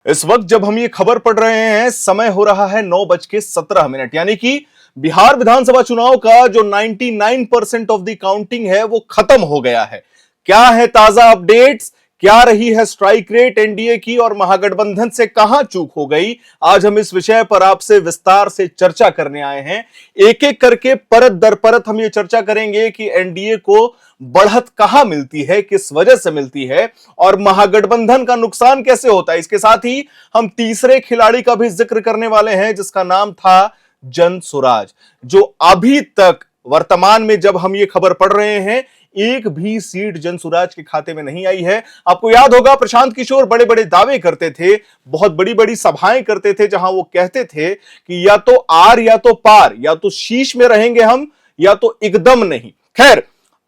इस वक्त जब हम ये खबर पढ़ रहे हैं, समय हो रहा है 9:17, यानी कि बिहार विधानसभा चुनाव का जो 99% ऑफ द काउंटिंग है वो खत्म हो गया है। क्या है ताजा अपडेट्स, क्या रही है स्ट्राइक रेट एनडीए की और महागठबंधन से कहां चूक हो गई, आज हम इस विषय पर आपसे विस्तार से चर्चा करने आए हैं। एक एक करके परत दर परत हम ये चर्चा करेंगे कि एनडीए को बढ़त कहां मिलती है, किस वजह से मिलती है और महागठबंधन का नुकसान कैसे होता है। इसके साथ ही हम तीसरे खिलाड़ी का भी जिक्र करने वाले हैं जिसका नाम था जनसुराज, जो अभी तक वर्तमान में जब हम ये खबर पढ़ रहे हैं एक भी सीट जनसुराज के खाते में नहीं आई है। आपको याद होगा प्रशांत किशोर बड़े बड़े दावे करते थे, बहुत बड़ी बड़ी सभाएं करते थे जहां वो कहते थे कि या तो आर या तो पार, या तो शीश में रहेंगे हम या तो एकदम नहीं। खैर,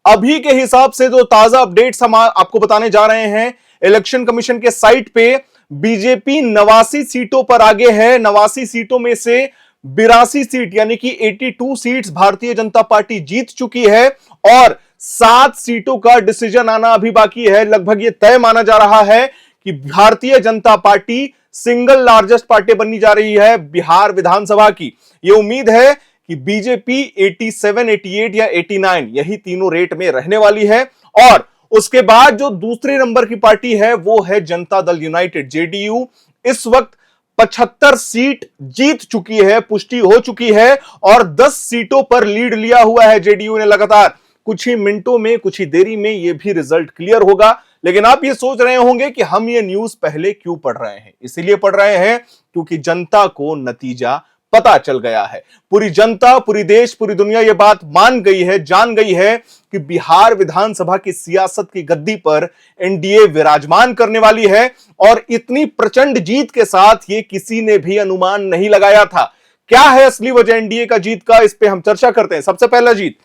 अभी के हिसाब से जो ताजा अपडेट्स हम आपको बताने जा रहे हैं, इलेक्शन कमीशन के साइट पे बीजेपी 89 सीटों पर आगे है। 89 सीटों में से 82 सीट यानी कि 82 सीट्स भारतीय जनता पार्टी जीत चुकी है और 7 सीटों का डिसीजन आना अभी बाकी है। लगभग ये तय माना जा रहा है कि Bharatiya Janata party single largest party बननी जा रही है बिहार विधानसभा की। ये उम्मीद है कि बीजेपी 87, 88 या 89 यही तीनों रेट में रहने वाली है और उसके बाद जो दूसरे नंबर की पार्टी है वो है जनता दल यूनाइटेड, जेडीयू। इस वक्त 75 सीट जीत चुकी है, पुष्टि हो चुकी है और 10 सीटों पर लीड लिया हुआ है जेडीयू ने लगातार। कुछ ही मिनटों में, कुछ ही देरी में ये भी रिजल्ट क्लियर होगा। लेकिन आप ये सोच रहे होंगे कि हम ये न्यूज पहले क्यों पढ़ रहे हैं। इसीलिए पढ़ रहे हैं क्योंकि जनता को नतीजा पता चल गया है। पूरी जनता, पूरी देश, पूरी दुनिया ये बात मान गई है, जान गई है कि बिहार विधानसभा की सियासत की गद्दी पर एनडीए विराजमान करने वाली है और इतनी प्रचंड जीत के साथ ये किसी ने भी अनुमान नहीं लगाया था। क्या है असली वजह एनडीए का जीत का, इस पे हम चर्चा करते हैं। सबसे पहला जीत,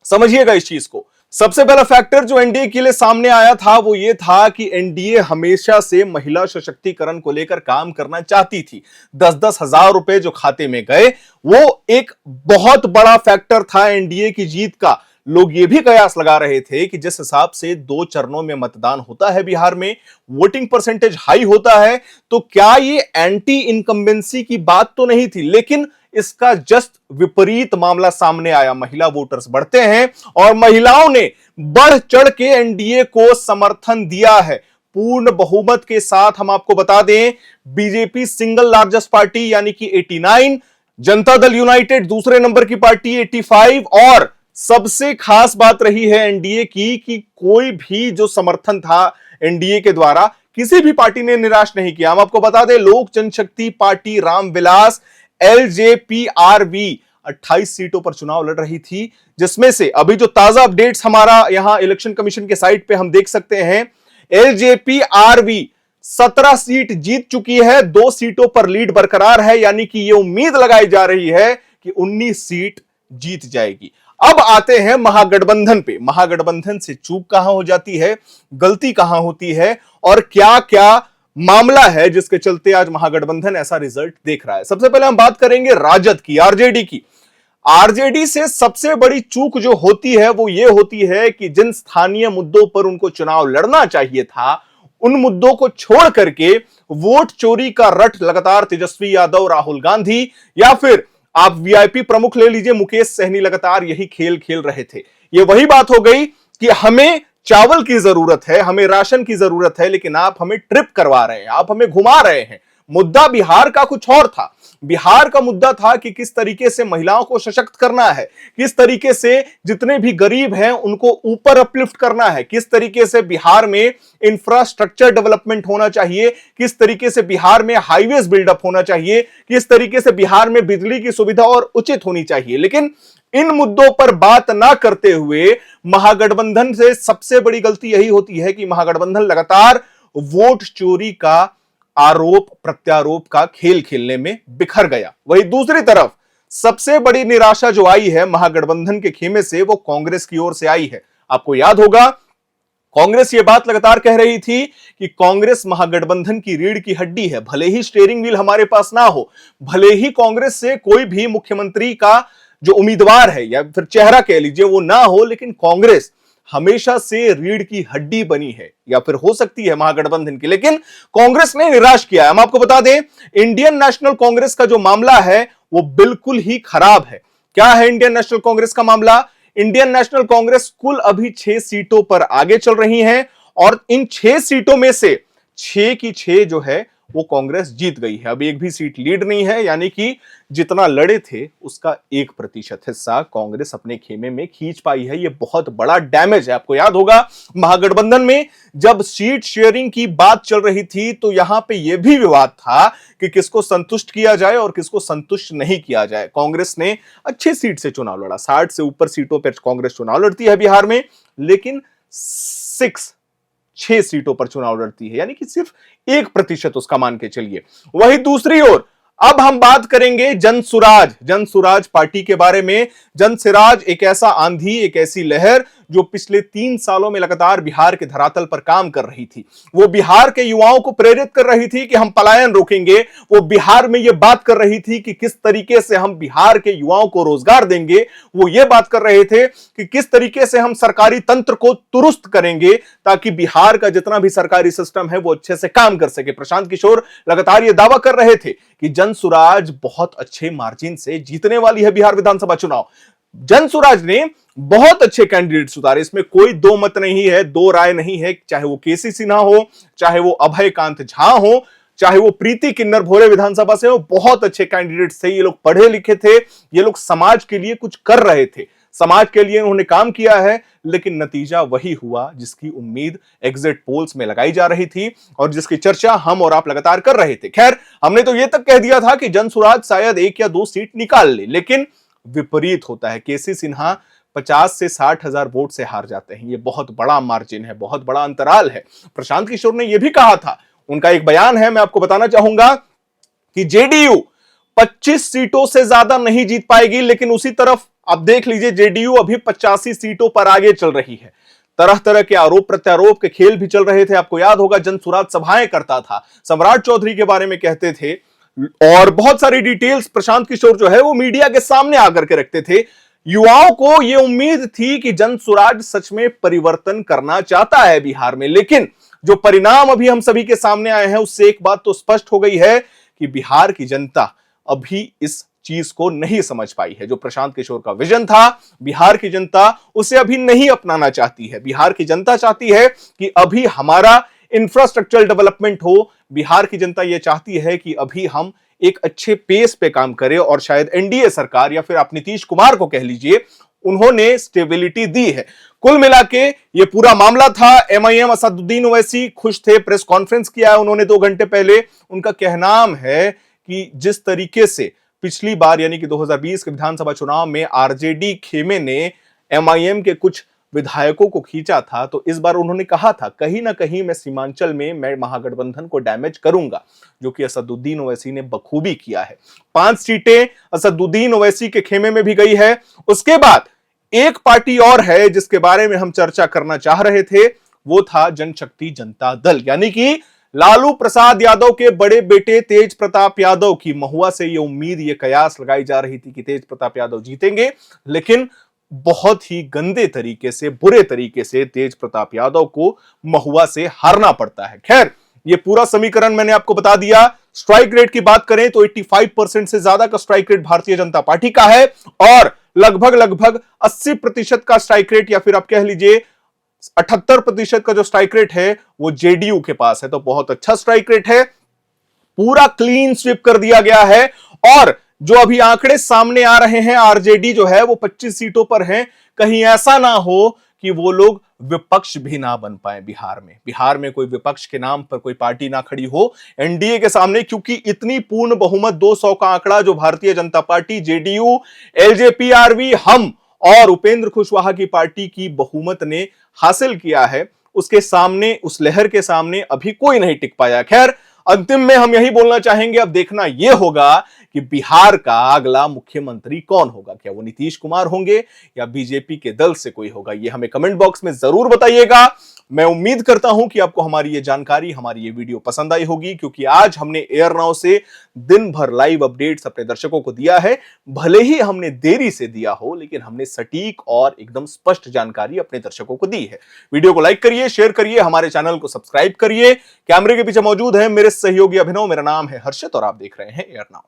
समझिएगा इस चीज को, सबसे पहला फैक्टर जो एनडीए के लिए सामने आया था वो ये था कि एनडीए हमेशा से महिला सशक्तिकरण को लेकर काम करना चाहती थी। 10-10 हजार रुपए जो खाते में गए वो एक बहुत बड़ा फैक्टर था एनडीए की जीत का। लोग ये भी कयास लगा रहे थे कि जिस हिसाब से 2 चरणों में मतदान होता है बिहार में, वोटिंग परसेंटेज हाई होता है, तो क्या ये एंटी इनकम्बेंसी की बात तो नहीं थी। लेकिन इसका जस्ट विपरीत मामला सामने आया। महिला वोटर्स बढ़ते हैं और महिलाओं ने बढ़ चढ़ के एनडीए को समर्थन दिया है पूर्ण बहुमत के साथ। हम आपको बता दें, बीजेपी सिंगल लार्जेस्ट पार्टी यानी कि 89, जनता दल यूनाइटेड दूसरे नंबर की पार्टी 85 और सबसे खास बात रही है एनडीए की कि कोई भी जो समर्थन था एनडीए के द्वारा किसी भी पार्टी ने निराश नहीं किया। हम आपको बता दें, लोक जनशक्ति पार्टी रामविलास एलजेपीआरवी 28 सीटों पर चुनाव लड़ रही थी, जिसमें से अभी जो ताजा अपडेट्स हमारा यहां इलेक्शन कमीशन के साइट पे हम देख सकते हैं, एलजेपीआरवी 17 सीट जीत चुकी है, 2 सीटों पर लीड बरकरार है, यानी कि यह उम्मीद लगाई जा रही है कि 19 सीट जीत जाएगी। अब आते हैं महागठबंधन पे। महागठबंधन से चूक कहां हो जाती है, गलती कहां होती है और क्या क्या मामला है जिसके चलते आज महागठबंधन ऐसा रिजल्ट देख रहा है। सबसे पहले हम बात करेंगे राजद की, आरजेडी की। आरजेडी से सबसे बड़ी चूक जो होती है वो ये होती है कि जिन स्थानीय मुद्दों पर उनको चुनाव लड़ना चाहिए था उन मुद्दों को छोड़ करके वोट चोरी का रट लगातार तेजस्वी यादव, राहुल गांधी या फिर आप वीआईपी प्रमुख ले लीजिए मुकेश सहनी, लगातार यही खेल खेल रहे थे। ये वही बात हो गई कि हमें चावल की जरूरत है, हमें राशन की जरूरत है, लेकिन आप हमें ट्रिप करवा रहे हैं, आप हमें घुमा रहे हैं। मुद्दा बिहार का कुछ और था। बिहार का मुद्दा था कि किस तरीके से महिलाओं को सशक्त करना है, किस तरीके से जितने भी गरीब हैं उनको ऊपर अपलिफ्ट करना है, किस तरीके से बिहार में इंफ्रास्ट्रक्चर डेवलपमेंट होना चाहिए, किस तरीके से बिहार में हाईवेज बिल्डअप होना चाहिए, किस तरीके से बिहार में बिजली की सुविधा और उचित होनी चाहिए। लेकिन इन मुद्दों पर बात ना करते हुए महागठबंधन से सबसे बड़ी गलती यही होती है कि महागठबंधन लगातार वोट चोरी का आरोप प्रत्यारोप का खेल खेलने में बिखर गया। वहीं दूसरी तरफ सबसे बड़ी निराशा जो आई है महागठबंधन के खेमे से वो कांग्रेस की ओर से आई है। आपको याद होगा कांग्रेस ये बात लगातार कह रही थी कि कांग्रेस महागठबंधन की रीढ़ की हड्डी है। भले ही स्टीयरिंग व्हील हमारे पास ना हो, भले ही कांग्रेस से कोई भी मुख्यमंत्री का जो उम्मीदवार है या फिर चेहरा कह लीजिए वो ना हो, लेकिन कांग्रेस हमेशा से रीढ़ की हड्डी बनी है या फिर हो सकती है महागठबंधन की, लेकिन कांग्रेस ने निराश किया है। हम आपको बता दें, इंडियन नेशनल कांग्रेस का जो मामला है वो बिल्कुल ही खराब है। क्या है इंडियन नेशनल कांग्रेस का मामला? इंडियन नेशनल कांग्रेस कुल अभी 6 सीटों पर आगे चल रही है और इन 6 सीटों में से 6 की 6 जो है वो कांग्रेस जीत गई है। अब एक भी सीट लीड नहीं है, यानी कि जितना लड़े थे उसका 1% हिस्सा कांग्रेस अपने खेमे में खींच पाई है। ये बहुत बड़ा डैमेज है। आपको याद होगा महागठबंधन में जब सीट शेयरिंग की बात चल रही थी तो यहां पे यह भी विवाद था कि किसको संतुष्ट किया जाए और किसको संतुष्ट नहीं किया जाए। कांग्रेस ने अच्छी सीट से चुनाव लड़ा, 60 से ऊपर सीटों पर कांग्रेस चुनाव लड़ती है बिहार में, लेकिन 6 सीटों पर चुनाव लड़ती है, यानी कि सिर्फ 1% उसका मान के चलिए। वही दूसरी ओर अब हम बात करेंगे जनसुराज पार्टी के बारे में। जनसुराज एक ऐसा आंधी, एक ऐसी लहर जो पिछले 3 सालों में लगातार बिहार के धरातल पर काम कर रही थी। वो बिहार के युवाओं को प्रेरित कर रही थी कि हम पलायन रोकेंगे। वो बिहार में ये बात कर रही थी कि किस तरीके से हम बिहार के युवाओं को रोजगार देंगे। वो ये बात कर रहे थे कि किस तरीके से हम सरकारी तंत्र को दुरुस्त करेंगे ताकि बिहार का जितना भी सरकारी सिस्टम है वो अच्छे से काम कर सके। प्रशांत किशोर लगातार ये दावा कर रहे थे कि जनसुराज बहुत अच्छे मार्जिन से जीतने वाली है बिहार विधानसभा चुनाव। जनसुराज ने बहुत अच्छे कैंडिडेट्स उतारे, इसमें कोई दो मत नहीं है, दो राय नहीं है। चाहे वो केसी सिन्हा हो, चाहे वो अभय कांत झा हो, चाहे वो प्रीति किन्नर भोरे विधानसभा से हो, बहुत अच्छे कैंडिडेट्स थे। ये लोग पढ़े लिखे थे, ये लोग समाज के लिए कुछ कर रहे थे, समाज के लिए उन्होंने काम किया है, लेकिन नतीजा वही हुआ जिसकी उम्मीद एग्जिट पोल्स में लगाई जा रही थी और जिसकी चर्चा हम और आप लगातार कर रहे थे। खैर, हमने तो यह तक कह दिया था कि जनसुराज शायद 1 या 2 सीट निकाल ले, लेकिन विपरीत होता है। केसी सिन्हा 50 से 60 हजार वोट से हार जाते हैं। ये बहुत बड़ा मार्जिन है, बहुत बड़ा अंतराल है। प्रशांत किशोर ने यह भी कहा था, उनका एक बयान है, मैं आपको बताना चाहूंगा कि जेडीयू 25 सीटों से ज्यादा नहीं जीत पाएगी, लेकिन उसी तरफ आप देख लीजिए जेडीयू अभी 85 सीटों पर आगे चल रही है। तरह तरह के आरोप प्रत्यारोप के खेल भी चल रहे थे। आपको याद होगा जनसुराज सभाएं करता था, सम्राट चौधरी के बारे में कहते थे और बहुत सारी डिटेल्स प्रशांत किशोर जो है वो मीडिया के सामने आकर के रखते थे। युवाओं को यह उम्मीद थी कि जनसुराज सच में परिवर्तन करना चाहता है बिहार में, लेकिन जो परिणाम अभी हम सभी के सामने आए हैं उससे एक बात तो स्पष्ट हो गई है कि बिहार की जनता अभी इस चीज को नहीं समझ पाई है। जो प्रशांत किशोर का विजन था, बिहार की जनता उसे अभी नहीं अपनाना चाहती है। बिहार की जनता चाहती है कि अभी हमारा इंफ्रास्ट्रक्चरल डेवलपमेंट हो। बिहार की जनता यह चाहती है कि अभी हम एक अच्छे पेस पे काम करें और शायद एनडीए सरकार या फिर आप नीतीश कुमार को कह लीजिए, उन्होंने स्टेबिलिटी दी है। कुल मिला के ये पूरा मामला था। एमआईएम असदुद्दीन ओवैसी खुश थे, प्रेस कॉन्फ्रेंस किया है उन्होंने 2 घंटे पहले। उनका कहना है कि जिस तरीके से पिछली बार यानी कि 2020 के विधानसभा चुनाव में आरजेडी खेमे ने एमआईएम के कुछ विधायकों को खींचा था, तो इस बार उन्होंने कहा था कहीं ना कहीं मैं सीमांचल में मैं महागठबंधन को डैमेज करूंगा, जो कि असदुद्दीन ओवैसी ने बखूबी किया है। 5 सीटें असदुद्दीन ओवैसी के खेमे में भी गई है। उसके बाद एक पार्टी और है जिसके बारे में हम चर्चा करना चाह रहे थे, वो था जनशक्ति जनता दल, यानी कि लालू प्रसाद यादव के बड़े बेटे तेज प्रताप यादव की। महुआ से ये उम्मीद, ये कयास लगाई जा रही थी कि तेज प्रताप यादव जीतेंगे, लेकिन बहुत ही गंदे तरीके से, बुरे तरीके से तेज प्रताप यादव को महुआ से हारना पड़ता है। खैर, ये पूरा समीकरण मैंने आपको बता दिया। स्ट्राइक रेट की बात करें तो 85% से ज्यादा का strike rate Bharatiya Janata party का है और लगभग 80% का स्ट्राइक रेट या फिर आप कह लीजिए 78% का जो स्ट्राइक रेट है वो जेडीयू के पास है। तो बहुत अच्छा स्ट्राइक रेट है, पूरा क्लीन स्वीप कर दिया गया है। और जो अभी आंकड़े सामने आ रहे हैं, आरजेडी जो है वो 25 सीटों पर है। कहीं ऐसा ना हो कि वो लोग विपक्ष भी ना बन पाए बिहार में कोई विपक्ष के नाम पर कोई पार्टी ना खड़ी हो एनडीए के सामने, क्योंकि इतनी पूर्ण बहुमत 200 का आंकड़ा जो भारतीय जनता पार्टी, जेडीयू, एलजेपीआरवी, हम और उपेंद्र कुशवाहा की पार्टी की बहुमत ने हासिल किया है, उसके सामने, उस लहर के सामने अभी कोई नहीं टिक पाया। खैर, अंतिम में हम यही बोलना चाहेंगे, अब देखना यह होगा कि बिहार का अगला मुख्यमंत्री कौन होगा। क्या वो नीतीश कुमार होंगे या बीजेपी के दल से कोई होगा? ये हमें कमेंट बॉक्स में जरूर बताइएगा। मैं उम्मीद करता हूं कि आपको हमारी ये जानकारी, हमारी ये वीडियो पसंद आई होगी, क्योंकि आज हमने एयर नाउ से दिन भर लाइव अपडेट्स अपने दर्शकों को दिया है। भले ही हमने देरी से दिया हो, लेकिन हमने सटीक और एकदम स्पष्ट जानकारी अपने दर्शकों को दी है। वीडियो को लाइक करिए, शेयर करिए, हमारे चैनल को सब्सक्राइब करिए। कैमरे के पीछे मौजूद है मेरे सहयोगी अभिनव। मेरा नाम है हर्षित और आप देख रहे हैं एयर नाउ।